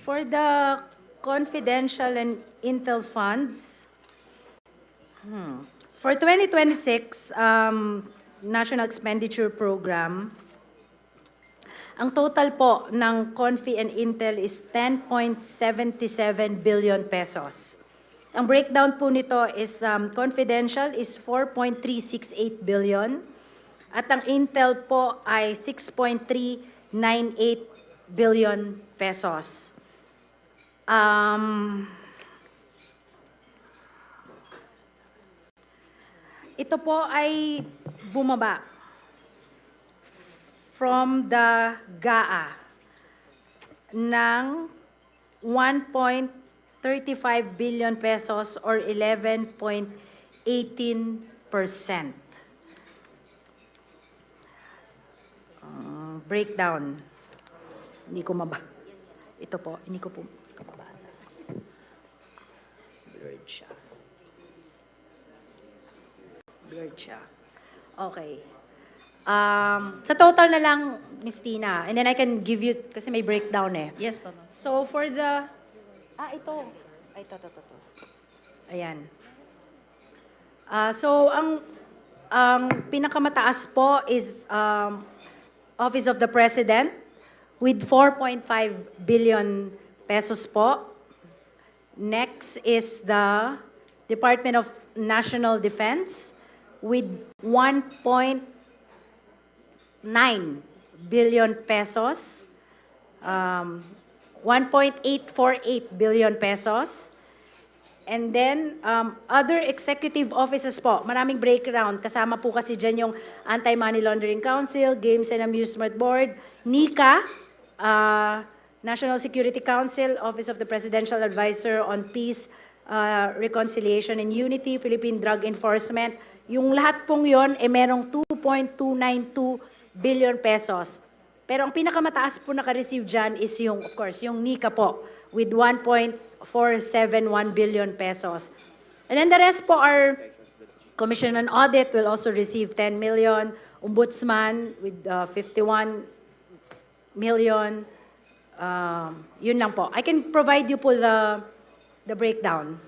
For the confidential and intel funds, for 2026 National Expenditure Program, ang total po ng Confi and Intel is 10.77 billion pesos. Ang breakdown po nito is confidential is 4.368 billion at ang Intel po ay 6.398 billion pesos. Ito po ay bumaba from the GAA ng 1.35 billion pesos or 11.18%. Breakdown. Hindi ko Ito po, hindi ko po mabasa. Blurred siya. Okay. Sa total na lang, Ms. Tina, and then I can give you, kasi may breakdown eh. Yes po, ma'am. So for the, ito. Ayan. So ang pinakamataas po is Office of the President with 4.5 billion pesos po. Next is the Department of National Defense with 1.9 billion pesos, 1.848 billion pesos. And then, other executive offices po, maraming breakdown. Kasama po kasi dyan yung Anti-Money Laundering Council, Games and Amusement Board, NICA, National Security Council, Office of the Presidential Advisor on Peace, Reconciliation and Unity, Philippine Drug Enforcement. Yung lahat pong yon, merong 2.292 billion pesos. Pero ang pinakamataas po naka-receive dyan is yung, of course, yung NICA po with 1.471 billion pesos. And then the rest po are Commission on Audit will also receive 10 million, Ombudsman with 51 million. Yun lang po. I can provide you po the breakdown.